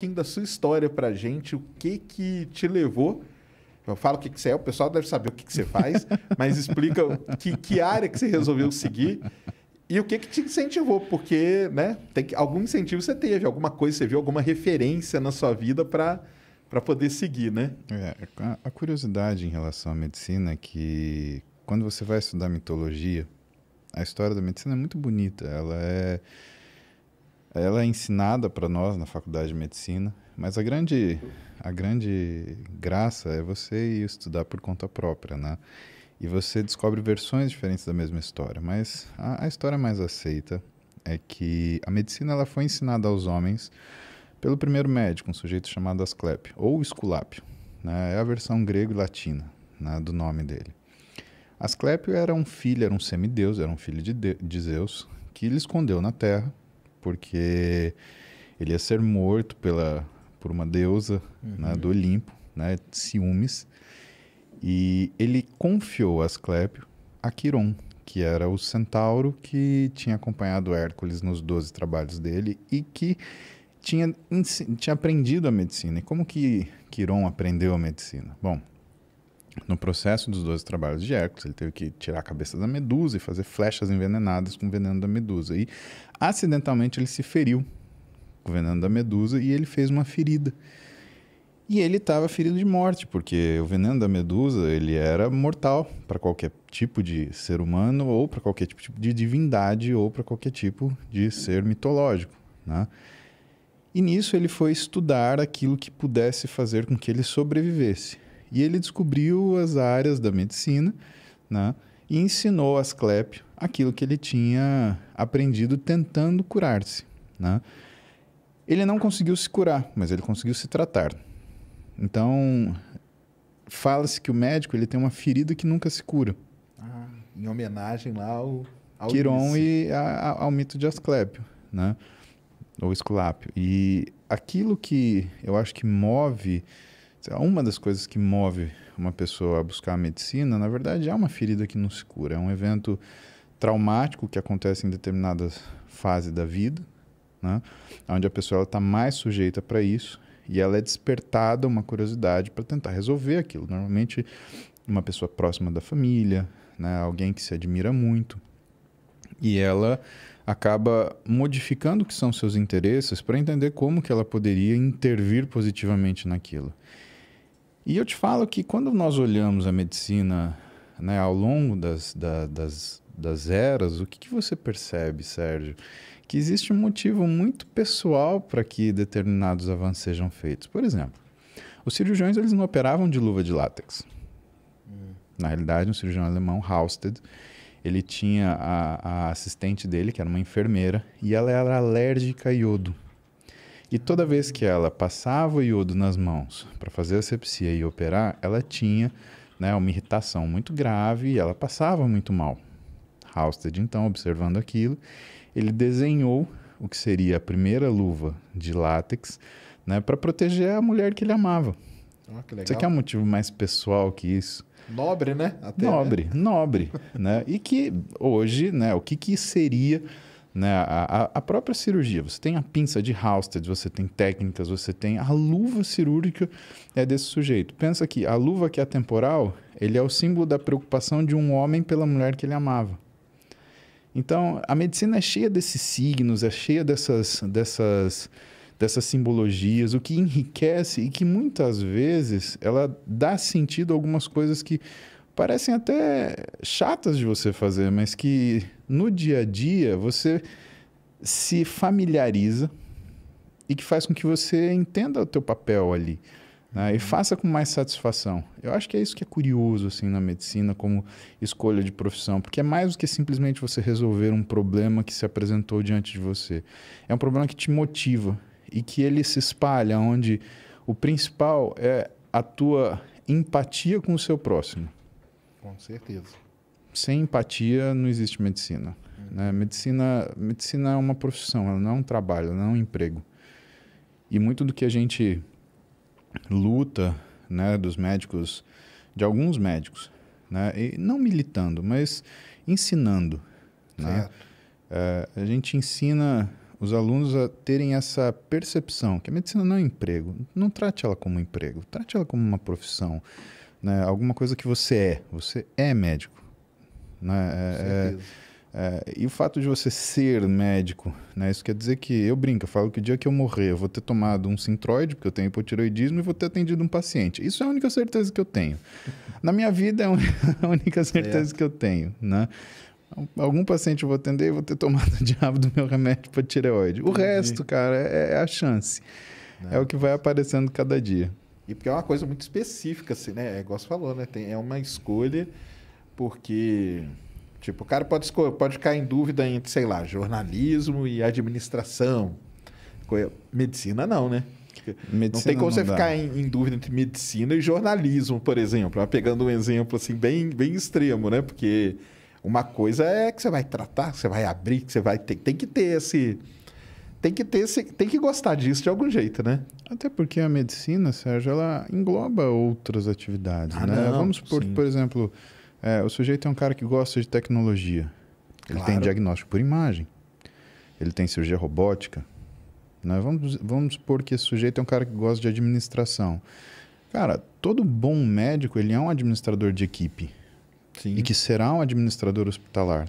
pouquinho da sua história pra gente, o que que te levou. Eu falo o que que você é, o pessoal deve saber o que que você faz, mas explica que área que você resolveu seguir e o que que te incentivou, porque, né, algum incentivo você teve, alguma coisa você viu, alguma referência na sua vida para poder seguir, né? A curiosidade em relação à medicina é que quando você vai estudar mitologia, a história da medicina é muito bonita. Ela é ensinada para nós na faculdade de medicina, mas a grande graça é você ir estudar por conta própria, né? E você descobre versões diferentes da mesma história. Mas a história mais aceita é que a medicina ela foi ensinada aos homens pelo primeiro médico, um sujeito chamado Asclépio, ou Esculápio, né? É a versão grego e latina, né, do nome dele. Asclépio era um semideus, era um filho de Zeus, que ele escondeu na terra, porque ele ia ser morto por uma deusa, né, do Olimpo, né, Ciúmes, e ele confiou Asclépio a Quiron, que era o centauro que tinha acompanhado Hércules nos 12 trabalhos dele e que tinha aprendido a medicina. E como que Quiron aprendeu a medicina? Bom, no processo dos 12 trabalhos de Hércules, ele teve que tirar a cabeça da medusa e fazer flechas envenenadas com o veneno da medusa. E, acidentalmente, ele se feriu com o veneno da medusa e ele fez uma ferida. E ele estava ferido de morte, porque o veneno da medusa ele era mortal para qualquer tipo de ser humano, ou para qualquer tipo de divindade, ou para qualquer tipo de ser mitológico, né? E nisso ele foi estudar aquilo que pudesse fazer com que ele sobrevivesse. E ele descobriu as áreas da medicina, né? E ensinou a Asclépio aquilo que ele tinha aprendido tentando curar-se, né? Ele não conseguiu se curar, mas ele conseguiu se tratar. Então, fala-se que o médico ele tem uma ferida que nunca se cura. Em homenagem lá ao Quiron Ulisses. e ao mito de Asclépio, né? Ou Esculápio. E aquilo que eu acho que move, uma das coisas que move uma pessoa a buscar a medicina, na verdade, é uma ferida que não se cura. É um evento traumático que acontece em determinadas fases da vida, né? Onde a pessoa está mais sujeita para isso e ela é despertada uma curiosidade para tentar resolver aquilo. Normalmente, uma pessoa próxima da família, né? Alguém que se admira muito. E ela acaba modificando o que são seus interesses para entender como que ela poderia intervir positivamente naquilo. E eu te falo que quando nós olhamos a medicina, né, ao longo das eras, o que você percebe, Sérgio? Que existe um motivo muito pessoal para que determinados avanços sejam feitos. Por exemplo, os cirurgiões eles não operavam de luva de látex. Na realidade, um cirurgião alemão, Halsted, ele tinha a assistente dele, que era uma enfermeira, e ela era alérgica a iodo. E toda vez que ela passava o iodo nas mãos para fazer asepsia e operar, ela tinha, né, uma irritação muito grave e ela passava muito mal. Halsted, então, observando aquilo, ele desenhou o que seria a primeira luva de látex, né, para proteger a mulher que ele amava. Que legal. Você quer um motivo mais pessoal que isso? Nobre, né? Até, Nobre, né? E que hoje, né, o que seria, né, a própria cirurgia? Você tem a pinça de Halsted, você tem técnicas, você tem a luva cirúrgica desse sujeito. Pensa que a luva que é atemporal, ele é o símbolo da preocupação de um homem pela mulher que ele amava. Então, a medicina é cheia desses signos, é cheia dessas simbologias, o que enriquece e que muitas vezes ela dá sentido a algumas coisas que parecem até chatas de você fazer, mas que no dia a dia você se familiariza e que faz com que você entenda o teu papel ali, né? E faça com mais satisfação. Eu acho que é isso que é curioso assim, na medicina como escolha de profissão, porque é mais do que simplesmente você resolver um problema que se apresentou diante de você. É um problema que te motiva e que ele se espalha, onde o principal é a tua empatia com o seu próximo. Com certeza. Sem empatia não existe medicina, né? Medicina é uma profissão, ela não é um trabalho, ela não é um emprego. E muito do que a gente luta, né, dos médicos, de alguns médicos, né, e não militando, mas ensinando, né? A gente ensina os alunos a terem essa percepção que a medicina não é um emprego. Não trate ela como um emprego, trate ela como uma profissão, né? Alguma coisa que você é médico, né? Com certeza. E o fato de você ser médico, né? Isso quer dizer que, eu brinco, eu falo que o dia que eu morrer eu vou ter tomado um Synthroid, porque eu tenho hipotireoidismo, e vou ter atendido um paciente. Isso é a única certeza que eu tenho. Na minha vida é a única certeza que eu tenho, né? Algum paciente eu vou atender e vou ter tomado o diabo do meu remédio para tireoide. O resto, cara, é a chance. Não. É o que vai aparecendo cada dia. E porque é uma coisa muito específica, assim, né? É igual você falou, né? É uma escolha, porque... Tipo, o cara pode ficar em dúvida entre, sei lá, jornalismo e administração. Medicina não, né? Medicina não tem como você ficar em dúvida entre medicina e jornalismo, por exemplo. Pegando um exemplo assim bem extremo, né? Porque uma coisa é que você vai tratar, que você vai abrir, que você vai ter, tem que gostar disso de algum jeito, né? Até porque a medicina, Sérgio, ela engloba outras atividades, né? Não, vamos supor, por exemplo, o sujeito é um cara que gosta de tecnologia. Ele tem diagnóstico por imagem. Ele tem cirurgia robótica. Né? Vamos supor que esse sujeito é um cara que gosta de administração. Cara, todo bom médico, ele é um administrador de equipe. Sim. E que será um administrador hospitalar.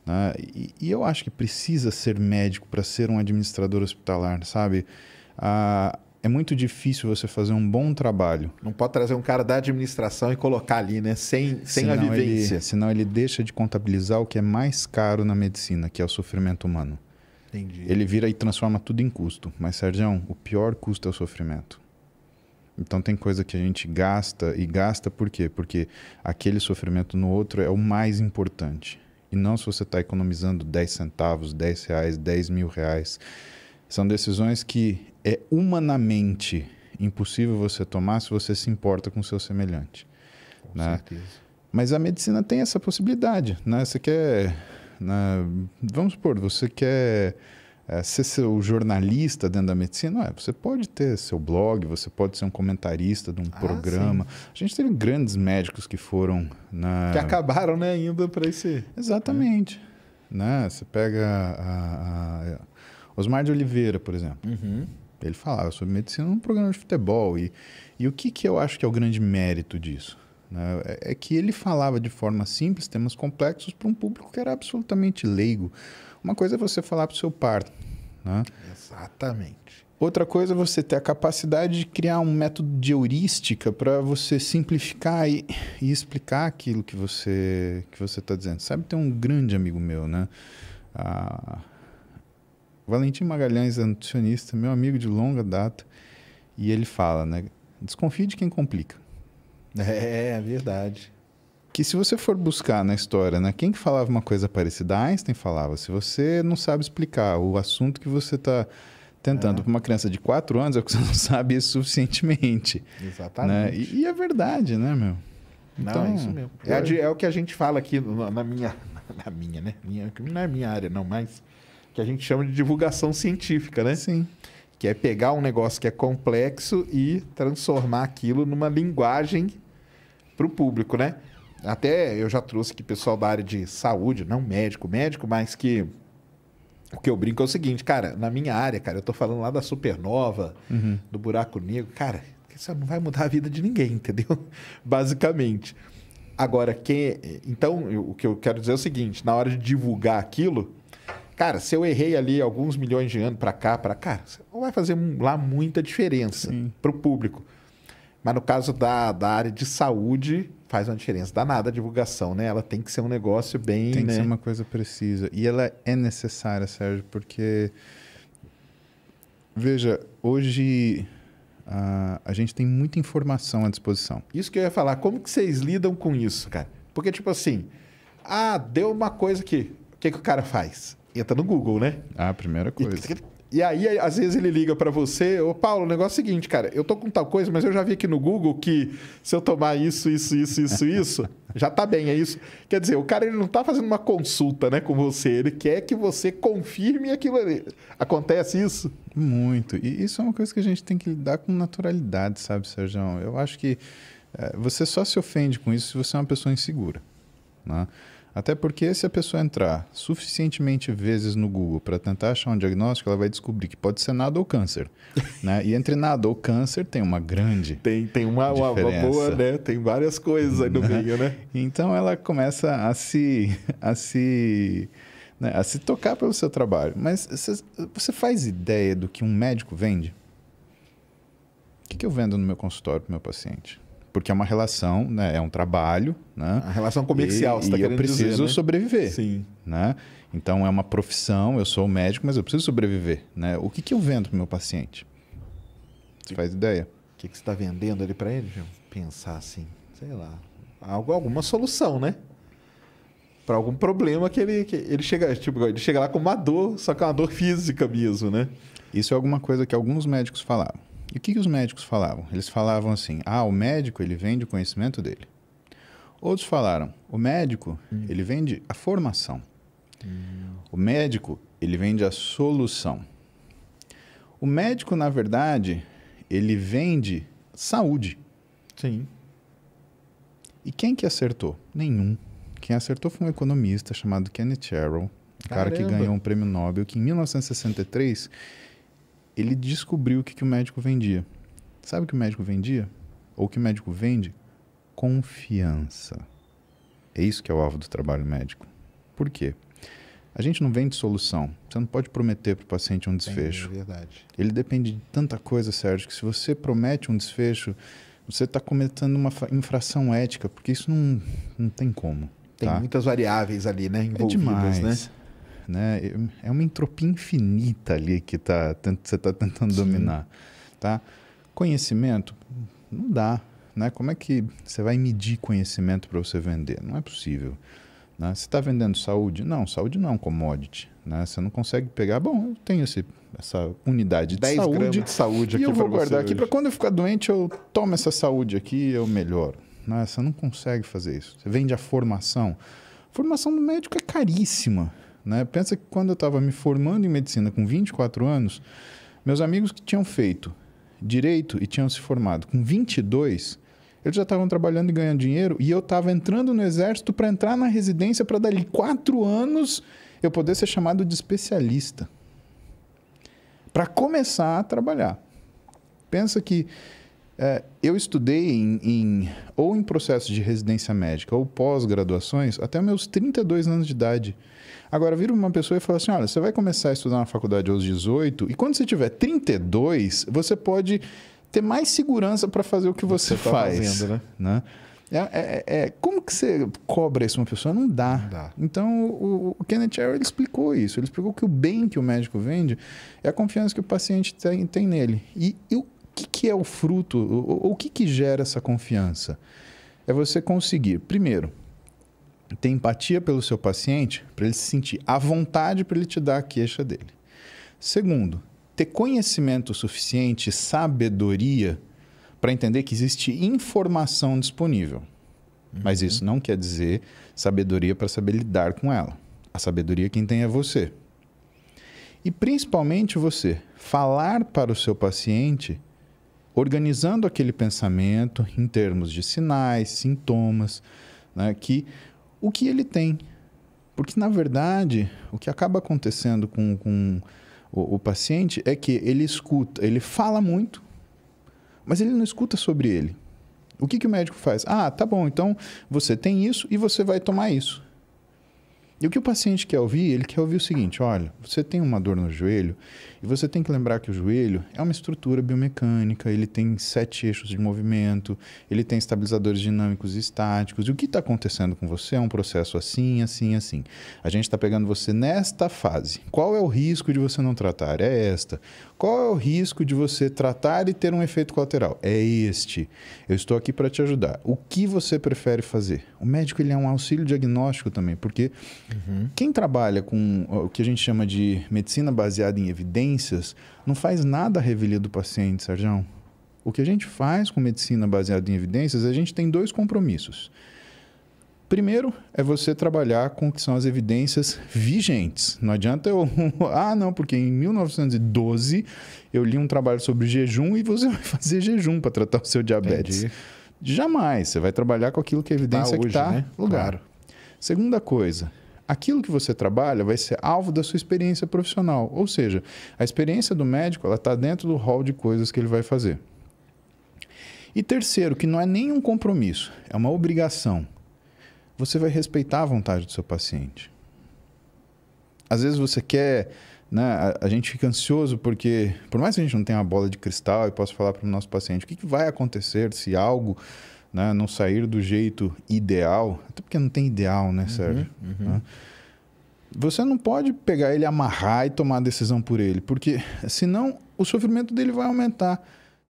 Né? E eu acho que precisa ser médico para ser um administrador hospitalar, sabe? É muito difícil você fazer um bom trabalho. Não pode trazer um cara da administração e colocar ali, né? Sem a vivência. Senão ele deixa de contabilizar o que é mais caro na medicina, que é o sofrimento humano. Entendi. Ele vira e transforma tudo em custo. Mas, Sérgio, o pior custo é o sofrimento. Então tem coisa que a gente gasta, e gasta por quê? Porque aquele sofrimento no outro é o mais importante. E não se você está economizando 10 centavos, 10 reais, 10 mil reais. São decisões que é humanamente impossível você tomar se você se importa com o seu semelhante. Com certeza. Mas a medicina tem essa possibilidade. Né? Você quer... vamos supor, você quer ser seu jornalista dentro da medicina? Você pode ter seu blog, você pode ser um comentarista de um programa. Sim. A gente teve grandes médicos que foram... Que acabaram, né, indo para esse... Exatamente. Né? Você pega Osmar de Oliveira, por exemplo. Uhum. Ele falava sobre medicina num programa de futebol. E o que eu acho que é o grande mérito disso? Né? É que ele falava de forma simples, temas complexos, para um público que era absolutamente leigo. Uma coisa é você falar para o seu par. Né? Exatamente. Outra coisa é você ter a capacidade de criar um método de heurística para você simplificar e explicar aquilo que você está dizendo. Sabe, tem um grande amigo meu, né? Valentim Magalhães é nutricionista, meu amigo de longa data, e ele fala, né? Desconfie de quem complica. É verdade. Que se você for buscar na história, né, quem que falava uma coisa parecida? Einstein falava. Se você não sabe explicar o assunto que você está tentando para uma criança de 4 anos, é porque você não sabe isso suficientemente. Exatamente. Né? E é verdade, né, meu? Então, é isso mesmo. É o que a gente fala aqui na minha, né? Não é minha área, não, mas que a gente chama de divulgação científica, né? Sim. Que é pegar um negócio que é complexo e transformar aquilo numa linguagem para o público, né? Até eu já trouxe aqui pessoal da área de saúde, não médico, mas que o que eu brinco é o seguinte, cara, na minha área, cara, eu tô falando lá da supernova, do buraco negro, cara, isso não vai mudar a vida de ninguém, entendeu? Basicamente. Agora, então, o que eu quero dizer é o seguinte, na hora de divulgar aquilo, cara, se eu errei ali alguns milhões de anos para cá, não vai fazer lá muita diferença para o público. Mas no caso da área de saúde, faz uma diferença danada a divulgação, né? Ela tem que ser um negócio bem... Tem que ser uma coisa precisa. E ela é necessária, Sérgio, porque... Veja, hoje a gente tem muita informação à disposição. Isso que eu ia falar. Como que vocês lidam com isso, cara? Porque, tipo assim... deu uma coisa aqui. O que o cara faz? Entra no Google, né? A primeira coisa. E aí, às vezes, ele liga para você, ô Paulo, o negócio é o seguinte, cara, eu tô com tal coisa, mas eu já vi aqui no Google que se eu tomar isso, já tá bem, é isso. Quer dizer, o cara ele não tá fazendo uma consulta, né, com você, ele quer que você confirme aquilo ali. Acontece isso? Muito. E isso é uma coisa que a gente tem que lidar com naturalidade, sabe, Sérgio? Eu acho que você só se ofende com isso se você é uma pessoa insegura, né? Até porque se a pessoa entrar suficientemente vezes no Google para tentar achar um diagnóstico, ela vai descobrir que pode ser nada ou câncer. Né? E entre nada ou câncer tem uma grande Tem uma boa, né? Tem várias coisas aí no meio, né? Então ela começa a se tocar pelo seu trabalho. Mas você faz ideia do que um médico vende? O que eu vendo no meu consultório para o meu paciente? Porque é uma relação, né? É um trabalho, né? A relação comercial, você está querendo dizer, eu preciso né? sobreviver. Sim. Né? Então é uma profissão, eu sou médico, mas eu preciso sobreviver. Né? O que eu vendo para o meu paciente? Você faz ideia? O que você está vendendo ali para ele? Pensar assim, sei lá, alguma solução, né? Para algum problema que ele chega, tipo, ele chega lá com uma dor, só que é uma dor física mesmo, né? Isso é alguma coisa que alguns médicos falavam. E o que os médicos falavam? Eles falavam assim, o médico ele vende o conhecimento dele. Outros falaram, o médico ele vende a formação. O médico ele vende a solução. O médico, na verdade, ele vende saúde. Sim. E quem que acertou? Nenhum. Quem acertou foi um economista chamado Kenneth Arrow, um cara que ganhou um prêmio Nobel, que em 1963 ele descobriu o que o médico vendia. Sabe o que o médico vendia? Ou o que o médico vende? Confiança. É isso que é o alvo do trabalho médico. Por quê? A gente não vende solução. Você não pode prometer para o paciente um desfecho. É verdade. Ele depende de tanta coisa, Sérgio, que se você promete um desfecho, você está cometendo uma infração ética, porque isso não tem como. Tem muitas variáveis ali, né? Envolvidas, demais, né? É uma entropia infinita ali que você está tentando dominar. Tá? Conhecimento, não dá. Né? Como é que você vai medir conhecimento para você vender? Não é possível. Né? Você está vendendo saúde? Não, saúde não é um commodity. Né? Você não consegue pegar, eu tenho essa unidade de 10 saúde, gramas de saúde aqui e eu vou guardar aqui hoje. para quando eu ficar doente eu tomo essa saúde aqui e eu melhoro. Né? Você não consegue fazer isso. Você vende a formação. A formação do médico é caríssima. Né? Pensa que quando eu estava me formando em medicina com 24 anos, meus amigos que tinham feito direito e tinham se formado com 22, eles já estavam trabalhando e ganhando dinheiro e eu estava entrando no exército para entrar na residência para dali 4 anos eu poder ser chamado de especialista. Para começar a trabalhar. Pensa que eu estudei ou em processos de residência médica ou pós-graduações até meus 32 anos de idade. Agora, vira uma pessoa e fala assim, olha, você vai começar a estudar na faculdade aos 18 e quando você tiver 32, você pode ter mais segurança para fazer o que você faz. Fazendo, né? Como que você cobra isso uma pessoa? Não dá. Não dá. Então, o Kenneth Arrow ele explicou isso. Ele explicou que o bem que o médico vende é a confiança que o paciente tem nele. E o que é o fruto? O que gera essa confiança? É você conseguir, primeiro, ter empatia pelo seu paciente, para ele se sentir à vontade para ele te dar a queixa dele. Segundo, ter conhecimento suficiente, sabedoria, para entender que existe informação disponível. Mas isso não quer dizer sabedoria para saber lidar com ela. A sabedoria quem tem é você. E principalmente você falar para o seu paciente, organizando aquele pensamento em termos de sinais, sintomas, né, o que ele tem. Porque, na verdade, o que acaba acontecendo com o paciente é que ele escuta, ele fala muito, mas ele não escuta sobre ele. O que o médico faz? Tá bom, então você tem isso e você vai tomar isso. E o que o paciente quer ouvir? Ele quer ouvir o seguinte, olha, você tem uma dor no joelho e você tem que lembrar que o joelho é uma estrutura biomecânica, ele tem 7 eixos de movimento, ele tem estabilizadores dinâmicos e estáticos. E o que está acontecendo com você é um processo assim, assim, assim. A gente está pegando você nesta fase. Qual é o risco de você não tratar? É esta. Qual é o risco de você tratar e ter um efeito colateral? É este. Eu estou aqui para te ajudar. O que você prefere fazer? O médico ele é um auxílio diagnóstico também, porque quem trabalha com o que a gente chama de medicina baseada em evidências não faz nada à revelia do paciente, Sérgio. O que a gente faz com medicina baseada em evidências, a gente tem 2 compromissos. Primeiro é você trabalhar com o que são as evidências vigentes. Não adianta não, porque em 1912 eu li um trabalho sobre jejum e você vai fazer jejum para tratar o seu diabetes. Entendi. Jamais. Você vai trabalhar com aquilo que é evidência que está no lugar. Claro. Segunda coisa, aquilo que você trabalha vai ser alvo da sua experiência profissional. Ou seja, a experiência do médico está dentro do rol de coisas que ele vai fazer. E terceiro, que não é nenhum compromisso, é uma obrigação. Você vai respeitar a vontade do seu paciente. Às vezes você quer... Né, a gente fica ansioso porque, por mais que a gente não tenha uma bola de cristal e possa falar para o nosso paciente o que vai acontecer se algo, né, não sair do jeito ideal, até porque não tem ideal, né, Sérgio? Né? Você não pode pegar ele, amarrar e tomar a decisão por ele, porque senão o sofrimento dele vai aumentar.